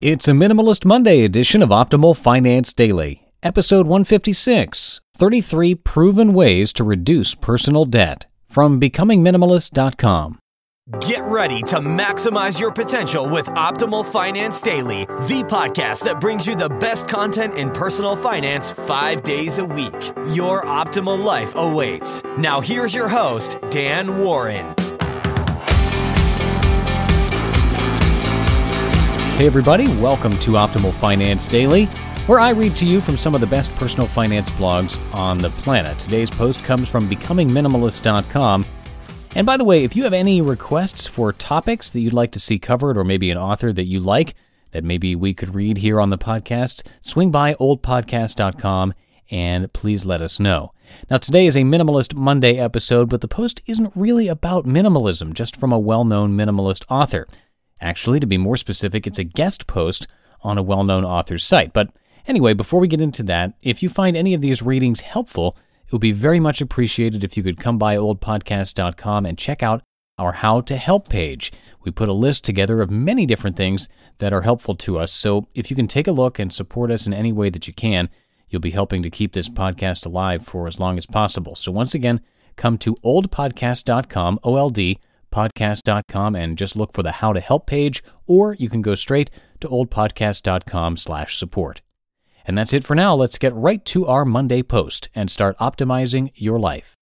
It's a Minimalist Monday edition of Optimal Finance Daily, episode 156, 33 Proven Ways to Reduce Personal Debt, from BecomingMinimalist.com. Get ready to maximize your potential with Optimal Finance Daily, the podcast that brings you the best content in personal finance 5 days a week. Your optimal life awaits. Now here's your host, Dan Warren. Hey everybody, welcome to Optimal Finance Daily, where I read to you from some of the best personal finance blogs on the planet. Today's post comes from BecomingMinimalist.com. And by the way, if you have any requests for topics that you'd like to see covered, or maybe an author that you like that maybe we could read here on the podcast, swing by oldpodcast.com and please let us know. Now, today is a Minimalist Monday episode, but the post isn't really about minimalism, just from a well-known minimalist author. Actually, to be more specific, it's a guest post on a well-known author's site. But anyway, before we get into that, if you find any of these readings helpful, it would be very much appreciated if you could come by oldpodcast.com and check out our How to Help page. We put a list together of many different things that are helpful to us, so if you can take a look and support us in any way that you can, you'll be helping to keep this podcast alive for as long as possible. So once again, come to oldpodcast.com, oldpodcast.com, and just look for the How to Help page, or you can go straight to oldpodcast.com/support. And that's it for now. Let's get right to our Monday post and start optimizing your life.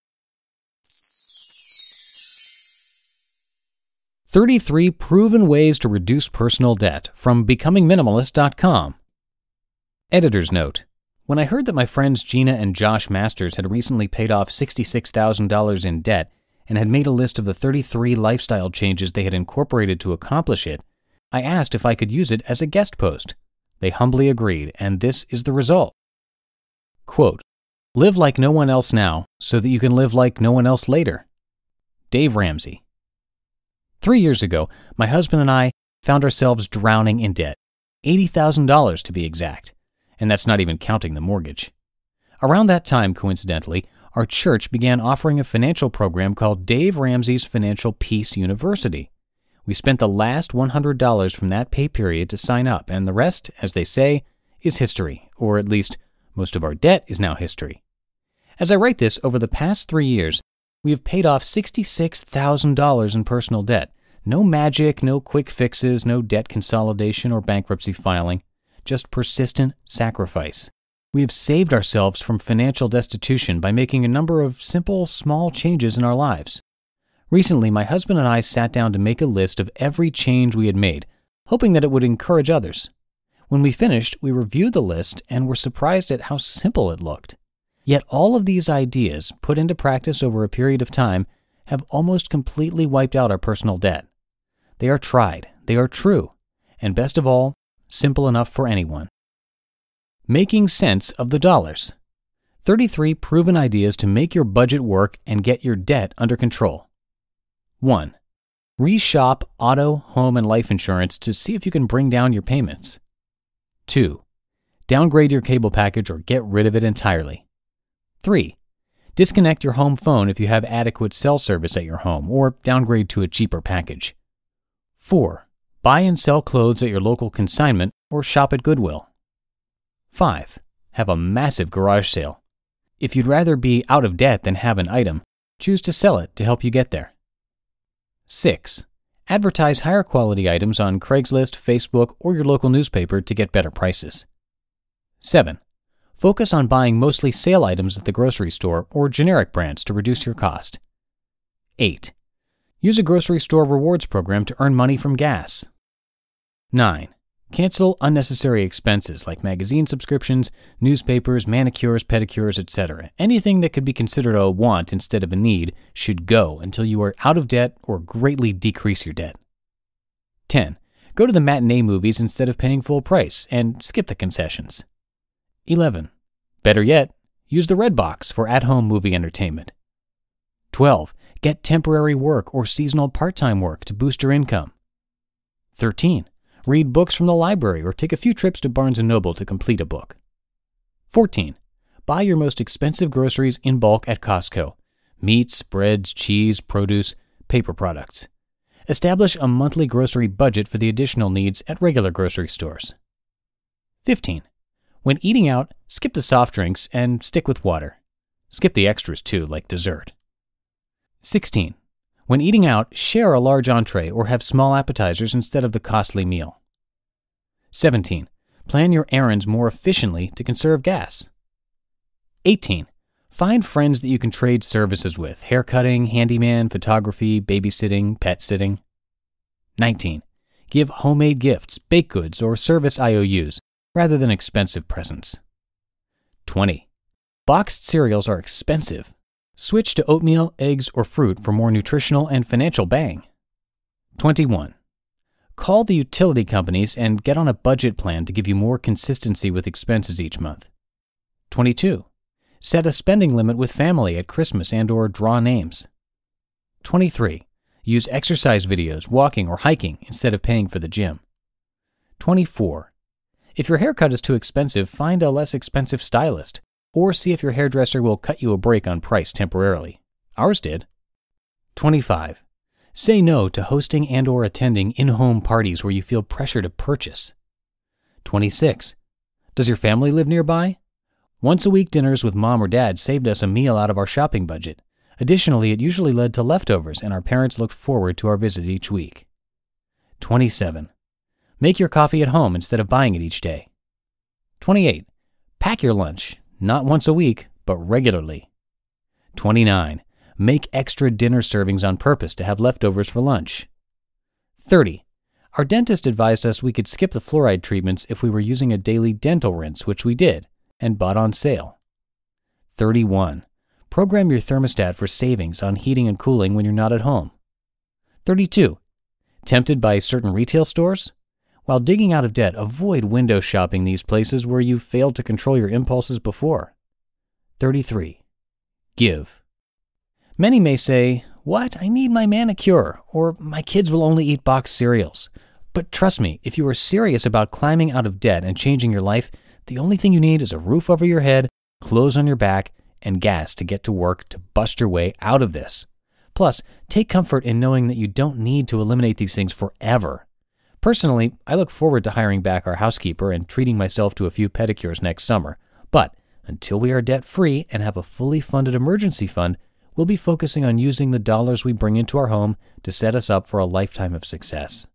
33 Proven Ways to Reduce Personal Debt, from BecomingMinimalist.com. Editor's note: when I heard that my friends Gina and Josh Masters had recently paid off $66,000 in debt and had made a list of the 33 lifestyle changes they had incorporated to accomplish it, I asked if I could use it as a guest post. They humbly agreed, and this is the result. Quote, "Live like no one else now, so that you can live like no one else later." Dave Ramsey. 3 years ago, my husband and I found ourselves drowning in debt, $80,000 to be exact, and that's not even counting the mortgage. Around that time, coincidentally, our church began offering a financial program called Dave Ramsey's Financial Peace University. We spent the last $100 from that pay period to sign up, and the rest, as they say, is history, or at least most of our debt is now history. As I write this, over the past 3 years, we have paid off $66,000 in personal debt. No magic, no quick fixes, no debt consolidation or bankruptcy filing, just persistent sacrifice. We have saved ourselves from financial destitution by making a number of simple, small changes in our lives. Recently, my husband and I sat down to make a list of every change we had made, hoping that it would encourage others. When we finished, we reviewed the list and were surprised at how simple it looked. Yet all of these ideas, put into practice over a period of time, have almost completely wiped out our personal debt. They are tried, they are true, and best of all, simple enough for anyone. Making sense of the dollars. 33 proven ideas to make your budget work and get your debt under control. 1. Reshop auto, home, and life insurance to see if you can bring down your payments. 2. Downgrade your cable package or get rid of it entirely. 3. Disconnect your home phone if you have adequate cell service at your home, or downgrade to a cheaper package. 4. Buy and sell clothes at your local consignment or shop at Goodwill. 5. Have a massive garage sale. If you'd rather be out of debt than have an item, choose to sell it to help you get there. 6. Advertise higher quality items on Craigslist, Facebook, or your local newspaper to get better prices. 7. Focus on buying mostly sale items at the grocery store or generic brands to reduce your cost. 8. Use a grocery store rewards program to earn money from gas. 9. Cancel unnecessary expenses like magazine subscriptions, newspapers, manicures, pedicures, etc. Anything that could be considered a want instead of a need should go until you are out of debt or greatly decrease your debt. 10. Go to the matinee movies instead of paying full price and skip the concessions. 11. Better yet, use the Red Box for at-home movie entertainment. 12. Get temporary work or seasonal part-time work to boost your income. 13. Read books from the library or take a few trips to Barnes & Noble to complete a book. 14. Buy your most expensive groceries in bulk at Costco. Meats, breads, cheese, produce, paper products. Establish a monthly grocery budget for the additional needs at regular grocery stores. 15. When eating out, skip the soft drinks and stick with water. Skip the extras too, like dessert. 16. When eating out, share a large entree or have small appetizers instead of the costly meal. 17. Plan your errands more efficiently to conserve gas. 18. Find friends that you can trade services with: haircutting, handyman, photography, babysitting, pet sitting. 19. Give homemade gifts, baked goods, or service IOUs rather than expensive presents. 20. Boxed cereals are expensive. Switch to oatmeal, eggs, or fruit for more nutritional and financial bang. 21. Call the utility companies and get on a budget plan to give you more consistency with expenses each month. 22. Set a spending limit with family at Christmas and/or draw names. 23. Use exercise videos, walking, or hiking instead of paying for the gym. 24. If your haircut is too expensive, find a less expensive stylist, or see if your hairdresser will cut you a break on price temporarily. Ours did. 25. Say no to hosting and/or attending in-home parties where you feel pressure to purchase. 26. Does your family live nearby? Once-a-week dinners with mom or dad saved us a meal out of our shopping budget. Additionally, it usually led to leftovers, and our parents looked forward to our visit each week. 27. Make your coffee at home instead of buying it each day. 28. Pack your lunch, not once a week, but regularly. 29. Make extra dinner servings on purpose to have leftovers for lunch. 30. Our dentist advised us we could skip the fluoride treatments if we were using a daily dental rinse, which we did, and bought on sale. 31. Program your thermostat for savings on heating and cooling when you're not at home. 32. Tempted by certain retail stores? While digging out of debt, avoid window shopping these places where you've failed to control your impulses before. 33. Give. Many may say, "What? I need my manicure," or "My kids will only eat boxed cereals." But trust me, if you are serious about climbing out of debt and changing your life, the only thing you need is a roof over your head, clothes on your back, and gas to get to work to bust your way out of this. Plus, take comfort in knowing that you don't need to eliminate these things forever. Personally, I look forward to hiring back our housekeeper and treating myself to a few pedicures next summer. But until we are debt-free and have a fully funded emergency fund, we'll be focusing on using the dollars we bring into our home to set us up for a lifetime of success.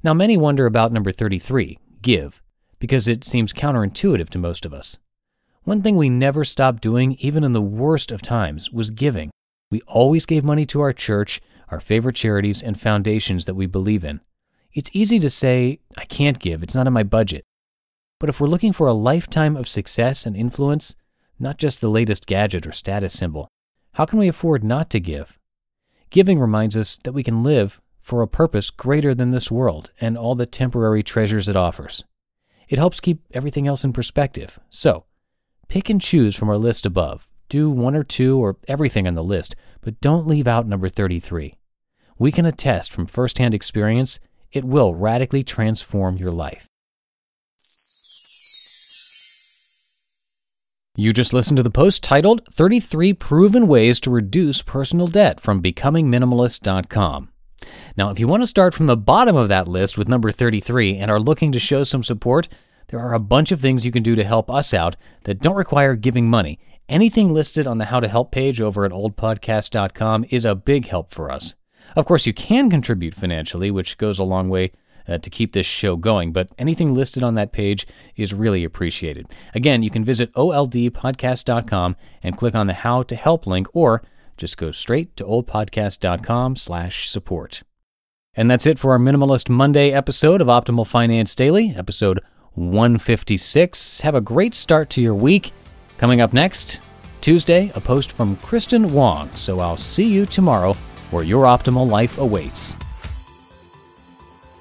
Now, many wonder about number 33, give, because it seems counterintuitive to most of us. One thing we never stopped doing, even in the worst of times, was giving. We always gave money to our church, our favorite charities, and foundations that we believe in. It's easy to say, "I can't give, it's not in my budget." But if we're looking for a lifetime of success and influence, not just the latest gadget or status symbol, how can we afford not to give? Giving reminds us that we can live for a purpose greater than this world and all the temporary treasures it offers. It helps keep everything else in perspective. So, pick and choose from our list above. Do one or two or everything on the list, but don't leave out number 33. We can attest from firsthand experience, it will radically transform your life. You just listened to the post titled 33 Proven Ways to Reduce Personal Debt from BecomingMinimalist.com. Now, if you want to start from the bottom of that list with number 33 and are looking to show some support, there are a bunch of things you can do to help us out that don't require giving money. Anything listed on the How to Help page over at oldpodcast.com is a big help for us. Of course, you can contribute financially, which goes a long way to keep this show going, but anything listed on that page is really appreciated. Again, you can visit oldpodcast.com and click on the How to Help link, or just go straight to oldpodcast.com/support. And that's it for our Minimalist Monday episode of Optimal Finance Daily, episode 156. Have a great start to your week. Coming up next, Tuesday, a post from Kristen Wong. So I'll see you tomorrow where your optimal life awaits.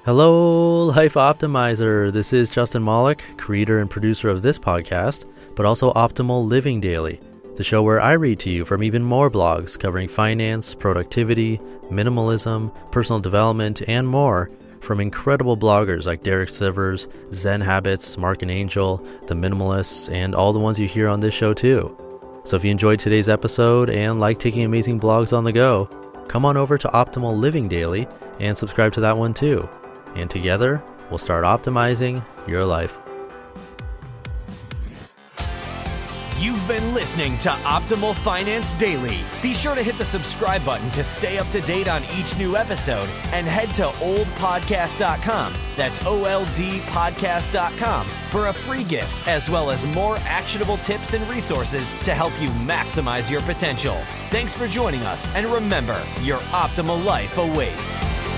Hello, Life Optimizer. This is Justin Malik, creator and producer of this podcast, but also Optimal Living Daily, the show where I read to you from even more blogs covering finance, productivity, minimalism, personal development, and more from incredible bloggers like Derek Sivers, Zen Habits, Mark and Angel, The Minimalists, and all the ones you hear on this show too. So if you enjoyed today's episode and like taking amazing blogs on the go, come on over to Optimal Living Daily and subscribe to that one too. And together, we'll start optimizing your life. You've been listening to Optimal Finance Daily. Be sure to hit the subscribe button to stay up to date on each new episode and head to oldpodcast.com. That's OLDpodcast.com for a free gift as well as more actionable tips and resources to help you maximize your potential. Thanks for joining us, and remember, your optimal life awaits.